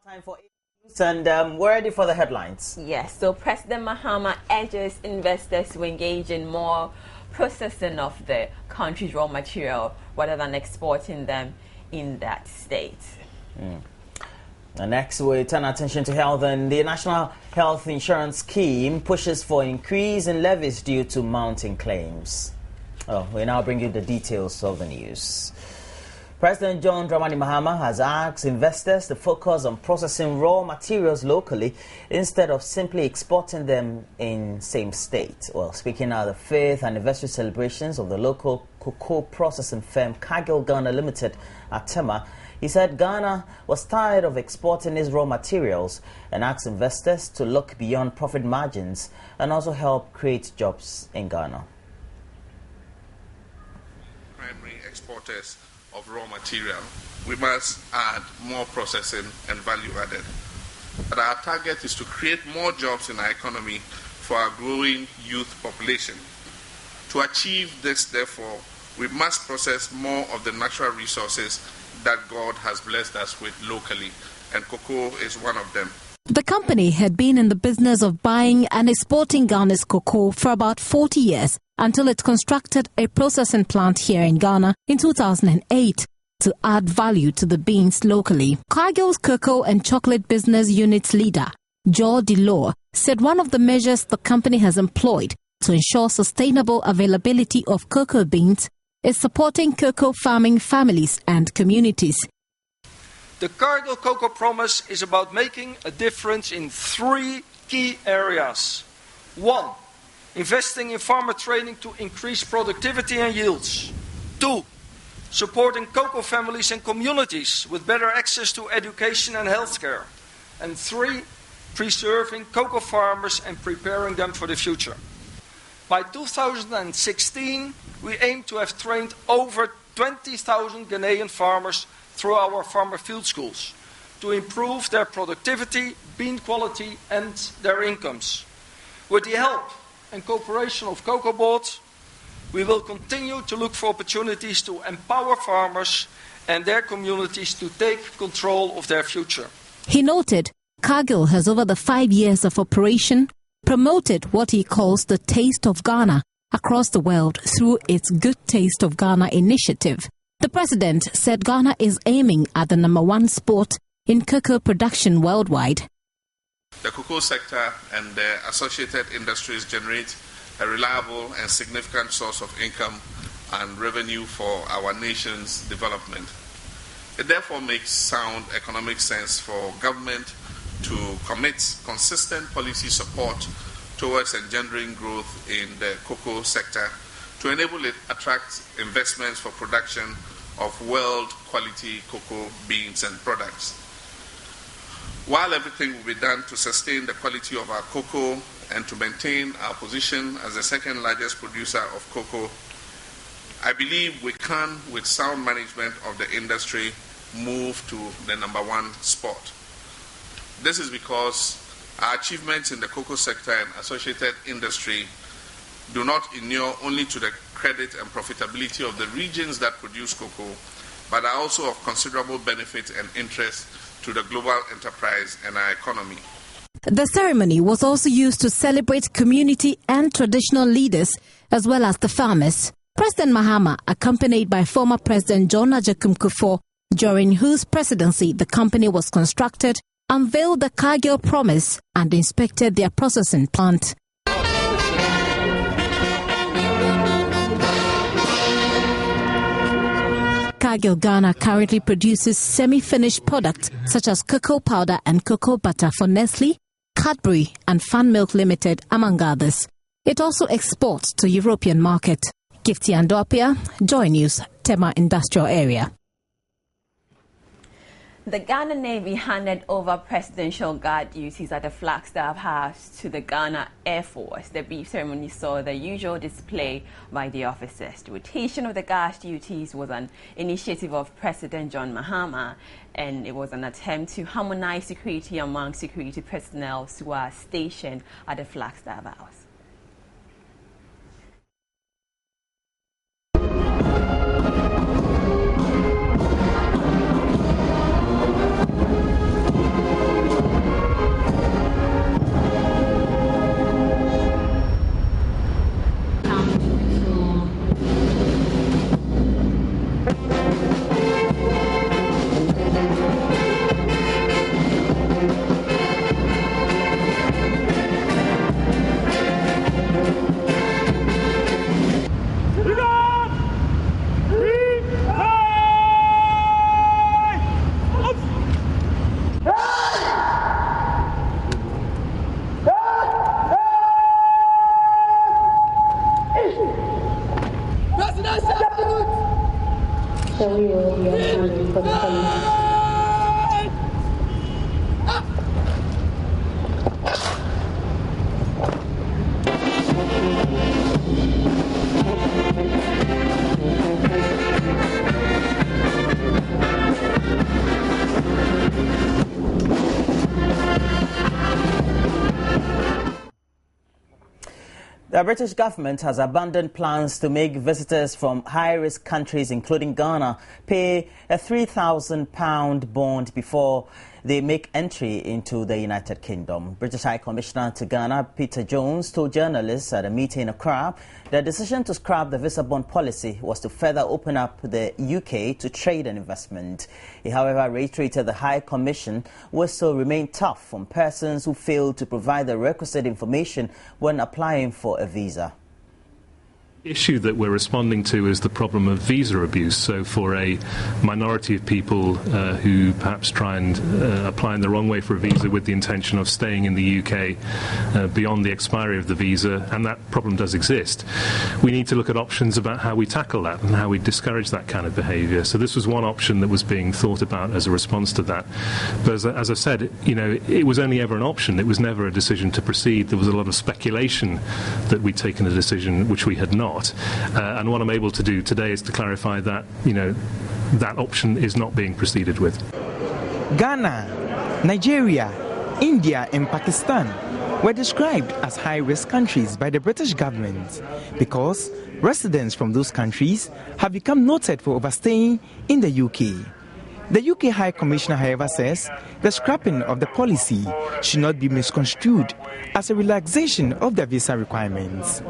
Time for news, and we're ready for the headlines. Yes, so President Mahama urges investors to engage in more processing of the country's raw material rather than exporting them in that state. And next, we turn attention to health, and the National Health Insurance Scheme pushes for increase in levies due to mounting claims. We now bring you the details of the news. President John Dramani Mahama has asked investors to focus on processing raw materials locally instead of simply exporting them in same state. Well, speaking at the 5th anniversary celebrations of the local cocoa processing firm Cargill Ghana Limited at Thema, he said Ghana was tired of exporting its raw materials and asked investors to look beyond profit margins and also help create jobs in Ghana. Primary exporters of raw material, we must add more processing and value added. But our target is to create more jobs in our economy for our growing youth population. To achieve this, therefore, we must process more of the natural resources that God has blessed us with locally, and cocoa is one of them. The company had been in the business of buying and exporting Ghana's cocoa for about 40 years until it constructed a processing plant here in Ghana in 2008 to add value to the beans locally. Cargill's Cocoa and Chocolate Business Unit's leader, Joe Delore, said one of the measures the company has employed to ensure sustainable availability of cocoa beans is supporting cocoa farming families and communities. The Cargill Cocoa Promise is about making a difference in 3 key areas. 1. Investing in farmer training to increase productivity and yields. 2. Supporting cocoa families and communities with better access to education and healthcare. And 3. Preserving cocoa farmers and preparing them for the future. By 2016, we aim to have trained over 20,000 Ghanaian farmers through our farmer field schools to improve their productivity, bean quality and their incomes. With the help and cooperation of Cocoa Board, we will continue to look for opportunities to empower farmers and their communities to take control of their future. He noted Cargill has, over the 5 years of operation, promoted what he calls the Taste of Ghana across the world through its Good Taste of Ghana initiative. The president said Ghana is aiming at the #1 spot in cocoa production worldwide. The cocoa sector and the associated industries generate a reliable and significant source of income and revenue for our nation's development. It therefore makes sound economic sense for government to commit consistent policy support towards engendering growth in the cocoa sector to enable it attract investments for production of world-quality cocoa beans and products. While everything will be done to sustain the quality of our cocoa and to maintain our position as the second largest producer of cocoa, I believe we can, with sound management of the industry, move to the #1 spot. This is because our achievements in the cocoa sector and associated industry do not inure only to the credit and profitability of the regions that produce cocoa, but are also of considerable benefit and interest to the global enterprise and our economy. The ceremony was also used to celebrate community and traditional leaders as well as the farmers. President Mahama, accompanied by former President John Agyekum Kufuor, during whose presidency the company was constructed, unveiled the Cargill Promise and inspected their processing plant. Cargill Ghana currently produces semi-finished products such as cocoa powder and cocoa butter for Nestle, Cadbury and Fan Milk Limited, among others. It also exports to European market. Gifty Andopia, Joy News, Thema Industrial Area. The Ghana Navy handed over presidential guard duties at the Flagstaff House to the Ghana Air Force. The brief ceremony saw the usual display by the officers. The rotation of the guard duties was an initiative of President John Mahama, and it was an attempt to harmonize security among security personnel who are stationed at the Flagstaff House. The British government has abandoned plans to make visitors from high-risk countries, including Ghana, pay a £3,000 bond before they make entry into the United Kingdom. British High Commissioner to Ghana, Peter Jones, told journalists at a meeting in Accra the decision to scrap the visa bond policy was to further open up the UK to trade and investment. He, however, reiterated the High Commission will still remain tough on persons who fail to provide the requisite information when applying for a visa. The issue that we're responding to is the problem of visa abuse. So for a minority of people who perhaps try and apply in the wrong way for a visa with the intention of staying in the UK beyond the expiry of the visa, and that problem does exist, we need to look at options about how we tackle that and how we discourage that kind of behaviour. So this was one option that was being thought about as a response to that. But as I said, you know, it was only ever an option. It was never a decision to proceed. There was a lot of speculation that we'd taken a decision which we had not. And what I'm able to do today is to clarify that, you know, that option is not being proceeded with. Ghana, Nigeria, India and Pakistan were described as high-risk countries by the British government because residents from those countries have become noted for overstaying in the UK. The UK High Commissioner, however, says the scrapping of the policy should not be misconstrued as a relaxation of the visa requirements.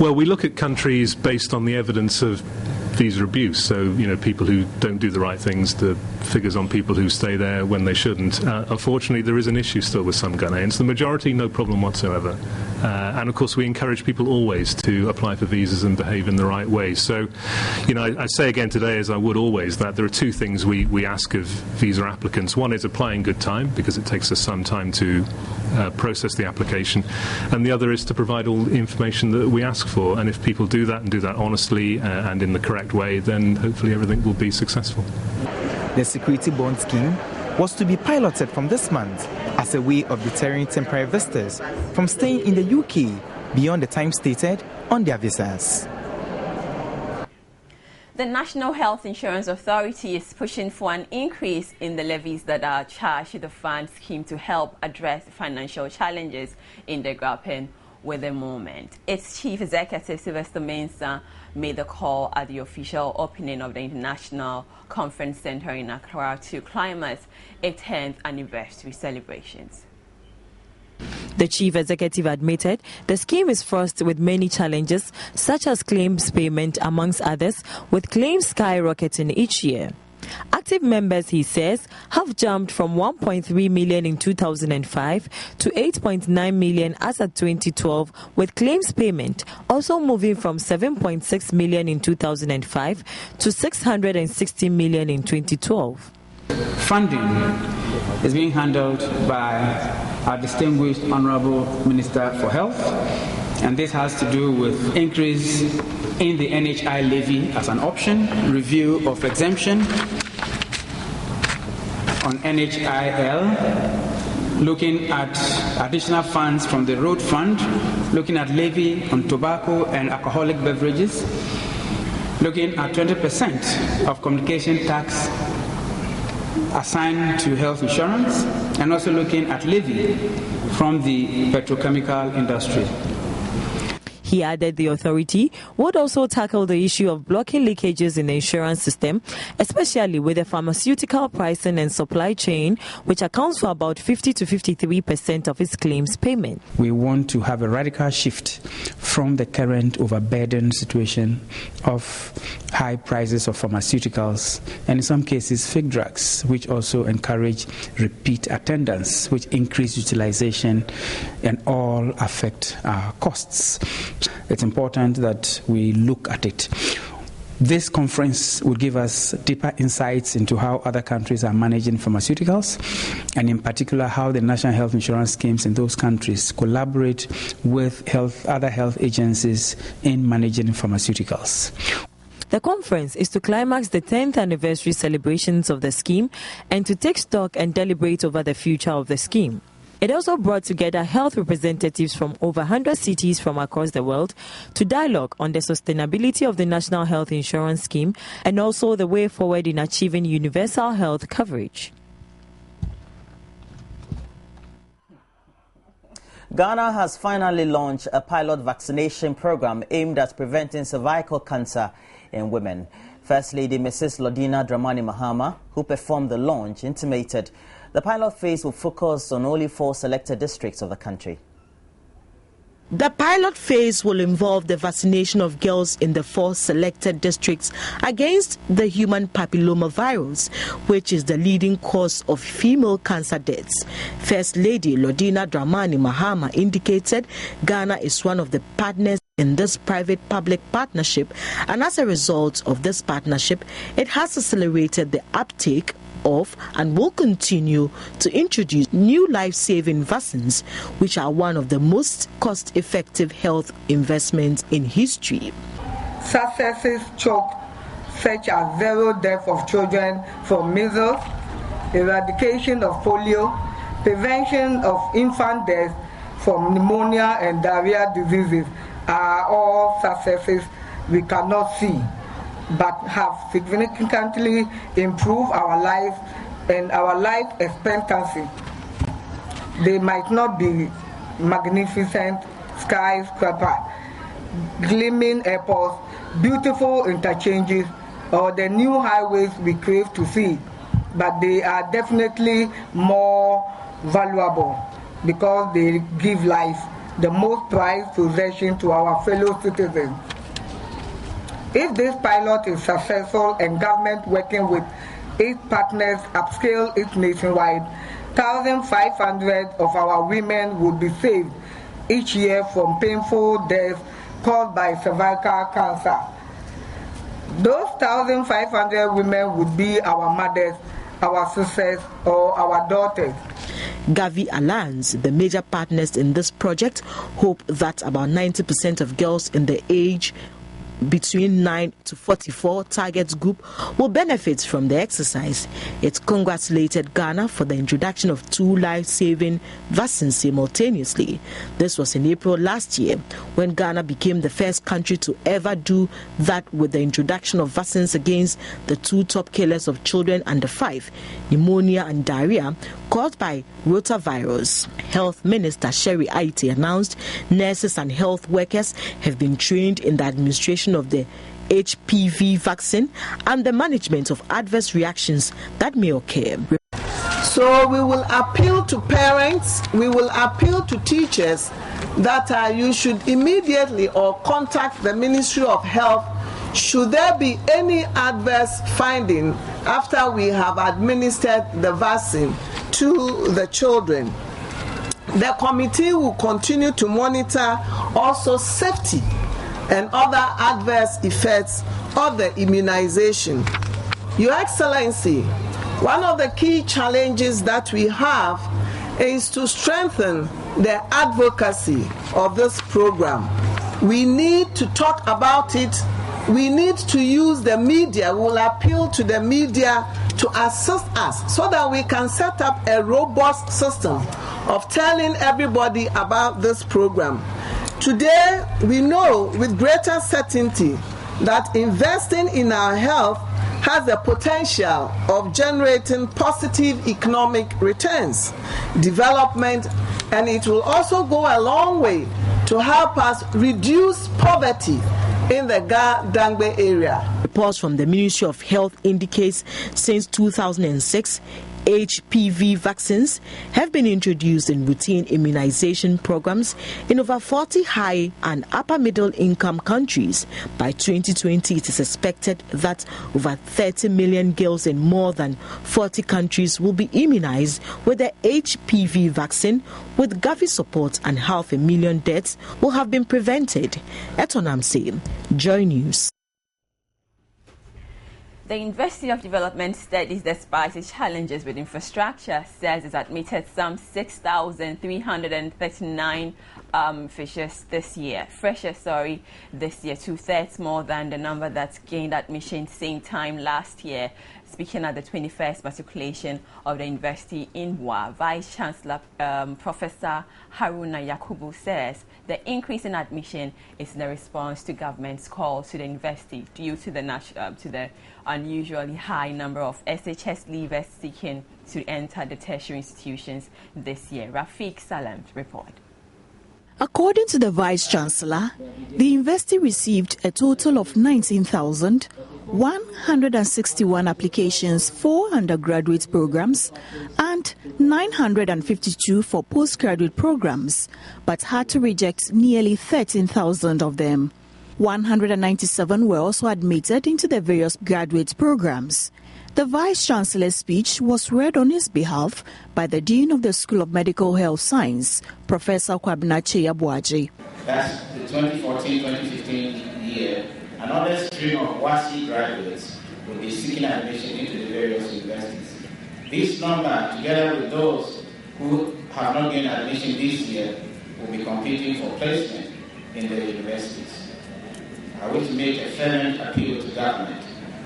Well, we look at countries based on the evidence of visa abuse. So, you know, people who don't do the right things, the figures on people who stay there when they shouldn't. Unfortunately, there is an issue still with some Ghanaians. The majority, no problem whatsoever. And of course, we encourage people always to apply for visas and behave in the right way. So, you know, I say again today, as I would always, that there are two things we ask of visa applicants. One is apply in good time, because it takes us some time to process the application. And the other is to provide all the information that we ask for. And if people do that and do that honestly and in the correct way, then hopefully everything will be successful. The security bond scheme was to be piloted from this month as a way of deterring temporary visitors from staying in the UK beyond the time stated on their visas. The National Health Insurance Authority is pushing for an increase in the levies that are charged to the fund scheme to help address financial challenges in the grappling with the moment. Its Chief Executive, Sylvester Mensah, made the call at the official opening of the International Conference Center in Accra to climax its 10th anniversary celebrations. The chief executive admitted the scheme is fraught with many challenges, such as claims payment, amongst others, with claims skyrocketing each year. Active members, he says, have jumped from 1.3 million in 2005 to 8.9 million as at 2012, with claims payment also moving from 7.6 million in 2005 to 660 million in 2012. Funding is being handled by our distinguished Honorable Minister for Health, and this has to do with increase in the NHI levy as an option, review of exemption on NHIL, looking at additional funds from the road fund, looking at levy on tobacco and alcoholic beverages, looking at 20% of communication tax assigned to health insurance, and also looking at levy from the petrochemical industry. He added the authority would also tackle the issue of blocking leakages in the insurance system, especially with the pharmaceutical pricing and supply chain, which accounts for about 50 to 53% of its claims payment. We want to have a radical shift from the current overburdened situation of high prices of pharmaceuticals and in some cases fake drugs, which also encourage repeat attendance, which increase utilization and all affect our costs. It's important that we look at it. This conference will give us deeper insights into how other countries are managing pharmaceuticals, and in particular how the national health insurance schemes in those countries collaborate with other health agencies in managing pharmaceuticals. The conference is to climax the 10th anniversary celebrations of the scheme and to take stock and deliberate over the future of the scheme. It also brought together health representatives from over 100 cities from across the world to dialogue on the sustainability of the National Health Insurance Scheme and also the way forward in achieving universal health coverage. Ghana has finally launched a pilot vaccination program aimed at preventing cervical cancer in women. First Lady Mrs. Lodina Dramani Mahama, who performed the launch, intimated the pilot phase will focus on only 4 selected districts of the country. The pilot phase will involve the vaccination of girls in the 4 selected districts against the human papillomavirus, which is the leading cause of female cancer deaths. First Lady Lodina Dramani Mahama indicated Ghana is one of the partners in this private-public partnership, and as a result of this partnership, it has accelerated the uptake of and will continue to introduce new life-saving vaccines, which are one of the most cost-effective health investments in history. Successes chalked such as zero death of children from measles, eradication of polio, prevention of infant deaths from pneumonia and diarrhea diseases are all successes we cannot see, but have significantly improved our lives and our life expectancy. They might not be magnificent skyscraper, gleaming airports, beautiful interchanges, or the new highways we crave to see, but they are definitely more valuable because they give life, the most prized possession, to our fellow citizens. If this pilot is successful and government working with its partners upscale it nationwide, 1,500 of our women would be saved each year from painful deaths caused by cervical cancer. Those 1,500 women would be our mothers, our sisters, or our daughters. Gavi Alliance, the major partners in this project, hope that about 90% of girls in the age between 9 to 44 target group will benefit from the exercise. It congratulated Ghana for the introduction of 2 life-saving vaccines simultaneously. This was in April last year, when Ghana became the first country to ever do that, with the introduction of vaccines against the 2 top killers of children under 5, pneumonia and diarrhea, caused by rotavirus. Health Minister Sherry Aite announced nurses and health workers have been trained in the administration of the HPV vaccine and the management of adverse reactions that may occur. So we will appeal to parents, we will appeal to teachers that you should immediately or contact the Ministry of Health should there be any adverse finding after we have administered the vaccine to the children. The committee will continue to monitor also safety and other adverse effects of the immunization. Your Excellency, one of the key challenges that we have is to strengthen the advocacy of this program. We need to talk about it. We need to use the media. We will appeal to the media to assist us so that we can set up a robust system of telling everybody about this program. Today, we know with greater certainty that investing in our health has the potential of generating positive economic returns, development, and it will also go a long way to help us reduce poverty in the Ga-Dangbe area. Reports from the Ministry of Health indicates since 2006, HPV vaccines have been introduced in routine immunization programs in over 40 high and upper middle income countries. By 2020, it is expected that over 30 million girls in more than 40 countries will be immunized with the HPV vaccine. With Gavi support, and 500,000 deaths will have been prevented. Etonamse, Joy News. The University of Development Studies, despite its challenges with infrastructure, says it's admitted some 6,339 freshers this year, 2/3 more than the number that gained admission same time last year. Speaking at the 21st matriculation of the university in Wa, Vice Chancellor Professor Haruna Yakubu says the increase in admission is in response to government's call to the university due to the unusually high number of SHS leavers seeking to enter the tertiary institutions this year. Rafiq Salam's report. According to the Vice-Chancellor, the university received a total of 19,161 applications for undergraduate programs and 952 for postgraduate programs, but had to reject nearly 13,000 of them. 197 were also admitted into the various graduate programs. The Vice-Chancellor's speech was read on his behalf by the Dean of the School of Medical Health Science, Professor Kwabena Cheyabuaji. That's the 2014-2015 year. Another stream of WASI graduates will be seeking admission into the various universities. This number, together with those who have not gained admission this year, will be competing for placement in the universities. I wish to make a fervent appeal to government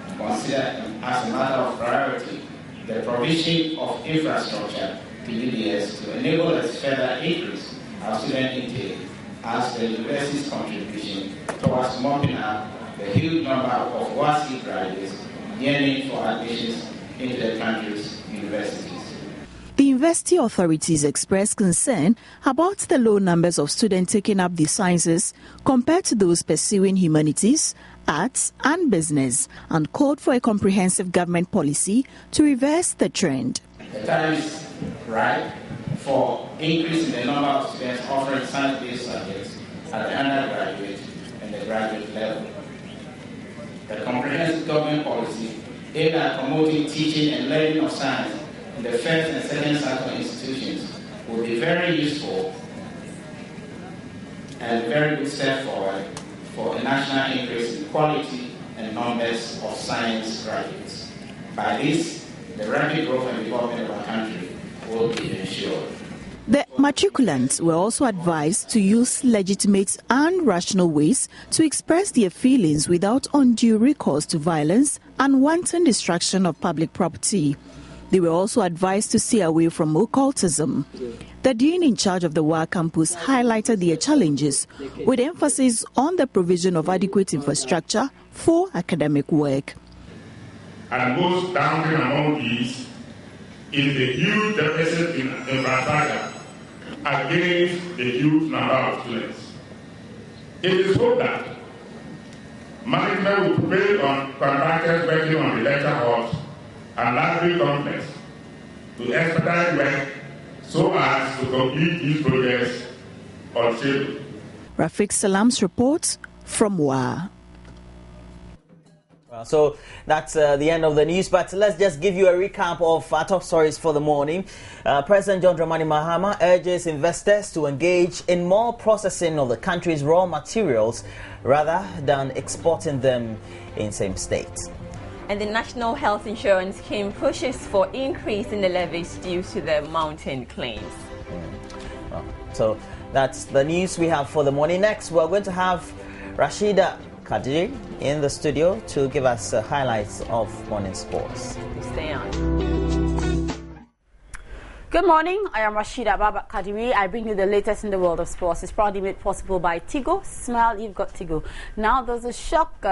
to consider as a matter of priority the provision of infrastructure to UDS to enable a further increase of student intake as the university's contribution towards mopping up the huge number of WASI graduates yearning for admissions into the country's universities. The university authorities expressed concern about the low numbers of students taking up the sciences compared to those pursuing humanities, arts and business, and called for a comprehensive government policy to reverse the trend. The time is right for increasing the number of students offering science-based subjects at the undergraduate and the graduate level. The comprehensive government policy aimed at promoting teaching and learning of science in the first and second cycle institutions will be very useful and a very good step forward for a national increase in quality and numbers of science graduates. By this, the rapid growth and development of our country will be ensured. The matriculants were also advised to use legitimate and rational ways to express their feelings without undue recourse to violence and wanton destruction of public property. They were also advised to stay away from occultism. The dean in charge of the WA campus highlighted their challenges with emphasis on the provision of adequate infrastructure for academic work. And most daunting among these is the huge deficit in infrastructure against the huge number of students. It is hoped that management will prevail on contractors working on the lecture halls and library complex to expedite work so as to complete these projects on schedule. Rafiq Salam's report from WA. So that's the end of the news, but let's just give you a recap of our top stories for the morning. President John Dramani Mahama urges investors to engage in more processing of the country's raw materials rather than exporting them in same state. And the National Health Insurance Scheme pushes for increase in the levies due to the mounting claims. So that's the news we have for the morning. Next, we're going to have Rashida Kadiri in the studio to give us highlights of morning sports. Stay on. Good morning, I am Rashida Baba Kadiri. I bring you the latest in the world of sports. It's proudly made possible by Tigo. Smile, you've got Tigo. Now, there's a shock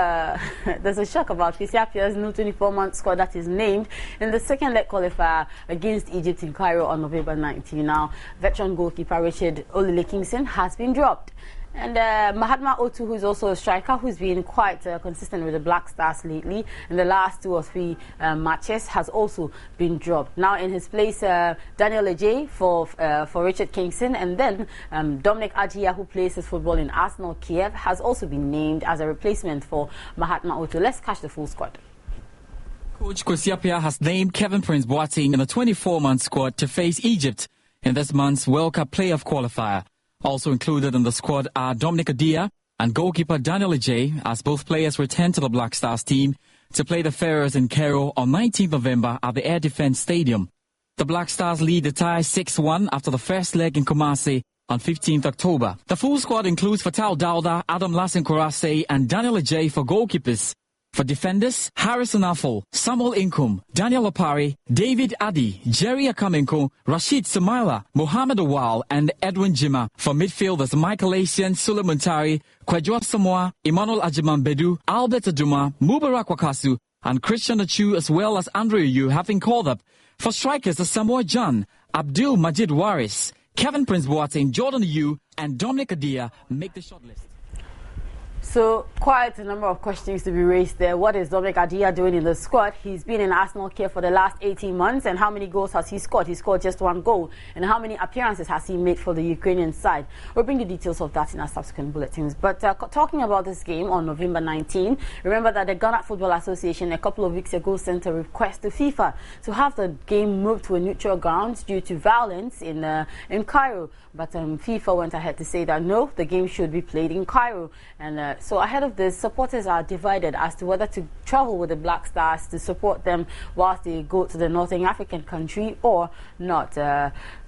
about Ethiopia new 24-month squad that is named in the second leg qualifier against Egypt in Cairo on November 19. Now, veteran goalkeeper Richard Olile Kingston has been dropped. And Mahatma Otu, who is also a striker, who's been quite consistent with the Black Stars lately in the last 2 or 3 matches, has also been dropped. Now in his place, Daniel Ajay for Richard Kingston, and then Dominic Adjia, who plays his football in Arsenal Kiev, has also been named as a replacement for Mahatma Otu. Let's catch the full squad. Coach Kwesi Appiah has named Kevin Prince Boateng in the 24-month squad to face Egypt in this month's World Cup playoff qualifier. Also included in the squad are Dominic Adia and goalkeeper Daniel Ajay, as both players return to the Black Stars team to play the Pharaohs in Cairo on 19th November at the Air Defence Stadium. The Black Stars lead the tie 6-1 after the first leg in Kumasi on 15th October. The full squad includes Fatal Dauda, Adam Lassen Korase and Daniel Ajay for goalkeepers. For defenders, Harrison Affle, Samuel Inkum, Daniel Opari, David Adi, Jerry Akamenko, Rashid Sumaila, Mohamed Awal, and Edwin Jima. For midfielders, Michael Asian, Sule Muntari, Kwadwo Samoa, Emmanuel Ajiman Bedu, Albert Aduma, Mubarak Wakasu, and Christian Achu, as well as Andrew Yu, have been called up. For strikers, Samoa Jan, Abdul Majid Waris, Kevin Prince Boateng, Jordan Yu, and Dominic Adia make the shortlist. So, quite a number of questions to be raised there. What is Dominic Adia doing in the squad? He's been in Arsenal care for the last 18 months, and how many goals has he scored? He scored just 1 goal. And how many appearances has he made for the Ukrainian side? We'll bring the details of that in our subsequent bulletins. But talking about this game on November 19, remember that the Ghana Football Association a couple of weeks ago sent a request to FIFA to have the game moved to a neutral ground due to violence in Cairo. But FIFA went ahead to say that no, the game should be played in Cairo. And so ahead of this, supporters are divided as to whether to travel with the Black Stars to support them whilst they go to the Northern African country or not.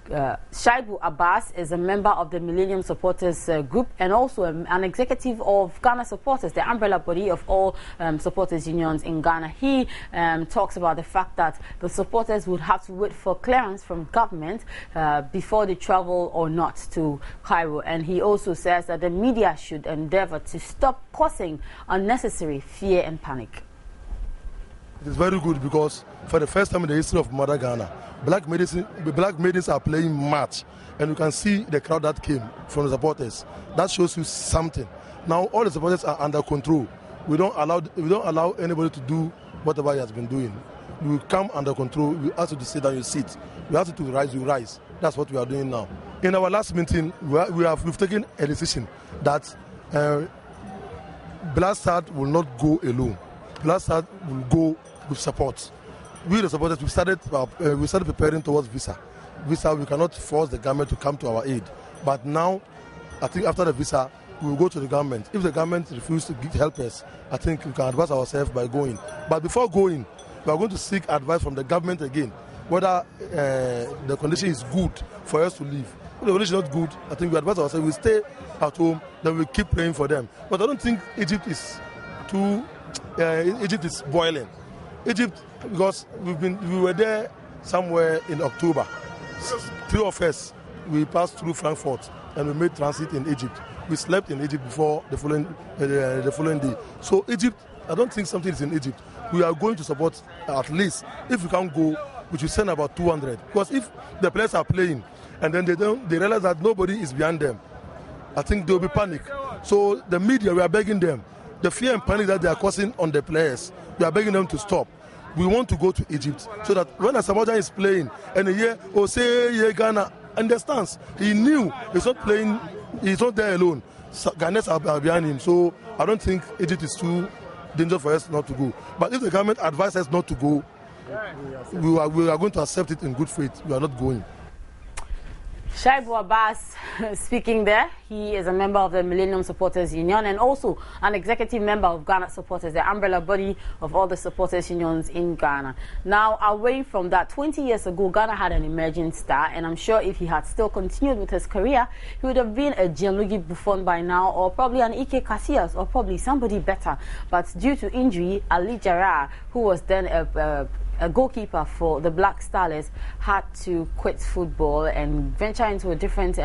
Shaibu Abbas is a member of the Millennium Supporters Group and also an executive of Ghana Supporters, the umbrella body of all supporters unions in Ghana. He talks about the fact that the supporters would have to wait for clearance from government before they travel or not to Cairo. And he also says that the media should endeavor to stop causing unnecessary fear and panic. It is very good because for the first time in the history of Mother Ghana, black maidens are playing match, and you can see the crowd that came from the supporters. That shows you something. Now all the supporters are under control. We don't allow anybody to do whatever he has been doing. We come under control. We ask you to sit down, you sit. We ask you to rise, you rise. That's what we are doing now. In our last meeting, we've taken a decision that Black Stars will not go alone. Black Stars will go with support. We the supporters, we started preparing towards visa. We cannot force the government to come to our aid. But now, I think after the visa, we will go to the government. If the government refuses to help us, I think we can advise ourselves by going. But before going, we are going to seek advice from the government again, whether the condition is good for us to leave. If the condition is not good, I think we advise ourselves, we stay at home, then we keep praying for them. But I don't think Egypt is boiling. Egypt, because we were there somewhere in October. 3 of us, we passed through Frankfurt and we made transit in Egypt. We slept in Egypt before the following day. So Egypt, I don't think something is in Egypt. We are going to support at least, if we can't go, we should send about 200. Because if the players are playing and then they realize that nobody is behind them, I think there will be panic. So the media, we are begging them. The fear and panic that they are causing on the players, we are begging them to stop. We want to go to Egypt so that when a Samoan is playing and Ghana understands, he knew he's not playing, he's not there alone. Ghanaians are behind him. So I don't think Egypt is too dangerous for us not to go. But if the government advises us not to go, we are going to accept it in good faith. We are not going. Shaibu Abbas speaking there. He is a member of the Millennium Supporters Union and also an executive member of Ghana Supporters, the umbrella body of all the supporters unions in Ghana. Now, away from that, 20 years ago, Ghana had an emerging star, and I'm sure if he had still continued with his career, he would have been a Gianluigi Buffon by now, or probably an Ike Casillas, or probably somebody better. But due to injury, Ali Jarrah, who was then a goalkeeper for the Black Stars, had to quit football and venture into a different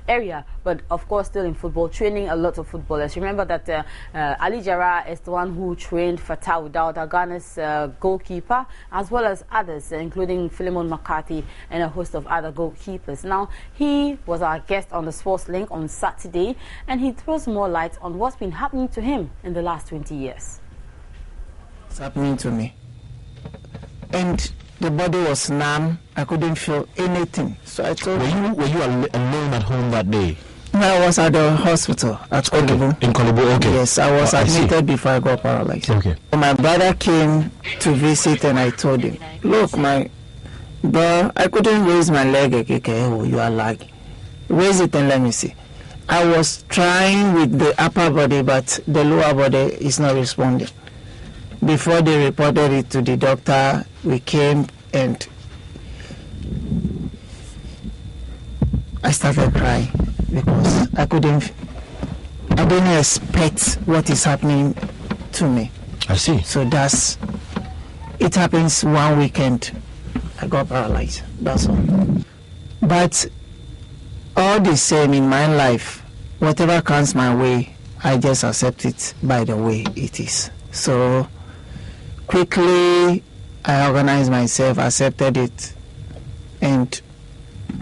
area, but of course still in football, training a lot of footballers. Remember that Ali Jarrah is the one who trained Fatah Udauda, Ghana's goalkeeper, as well as others, including Philemon McCarthy and a host of other goalkeepers. Now, he was our guest on the Sports Link on Saturday, and he throws more light on what's been happening to him in the last 20 years. What's happening to me? And the body was numb. I couldn't feel anything. So I told him. Were you alone at home that day? No, I was at the hospital at Kolibu. In Kolibu, okay. Yes, I was admitted before I got paralyzed. Okay. My brother came to visit and I told him, look, bro, I couldn't raise my leg. Okay, oh, you are lagging. Raise it and let me see. I was trying with the upper body, but the lower body is not responding. Before they reported it to the doctor, we came and I started crying because I didn't expect what is happening to me. I see. So it happens one weekend, I got paralyzed, that's all. But all the same in my life, whatever comes my way, I just accept it by the way it is. So quickly, I organized myself, accepted it, and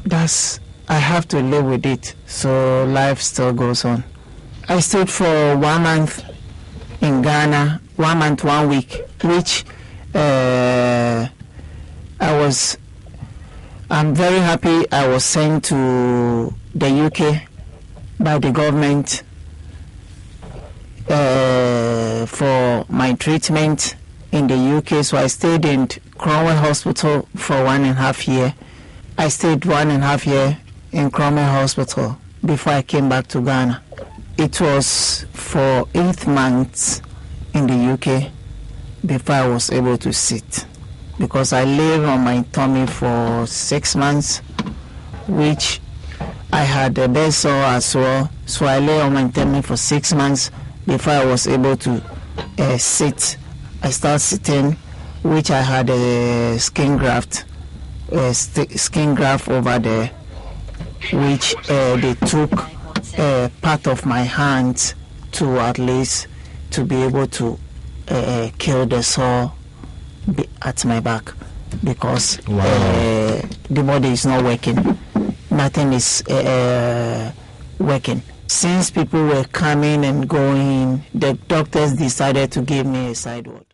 that's I have to live with it, so life still goes on. I stayed for 1 month in Ghana, 1 month, 1 week, which I'm very happy I was sent to the UK by the government for my treatment in the UK. So I stayed in Cromwell Hospital for 1.5 years. I stayed 1.5 years in Cromwell Hospital before I came back to Ghana. It was for 8 months in the UK before I was able to sit, because I lay on my tummy for 6 months, which I had a bed sore as well. So I lay on my tummy for 6 months before I was able to sit. I started sitting, which I had a skin graft over there, which they took part of my hand to at least to be able to kill the sore at my back, because the body is not working. Nothing is working. Since people were coming and going, the doctors decided to give me a side ward.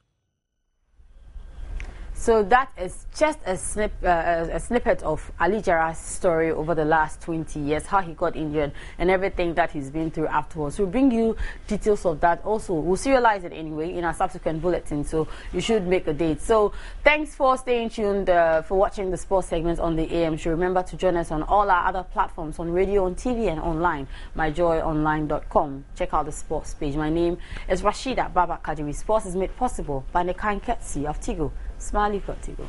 So that is just a snippet of Ali Jarrah's story over the last 20 years, how he got injured and everything that he's been through afterwards. We'll bring you details of that also. We'll serialize it anyway in our subsequent bulletin, so you should make a date. So thanks for staying tuned, for watching the sports segments on the AM show. Remember to join us on all our other platforms, on radio, on TV and online, myjoyonline.com. Check out the sports page. My name is Rashida Baba Kadiri. Sports is made possible by the kind courtesy of Tigo. Smile, you've got Tigo.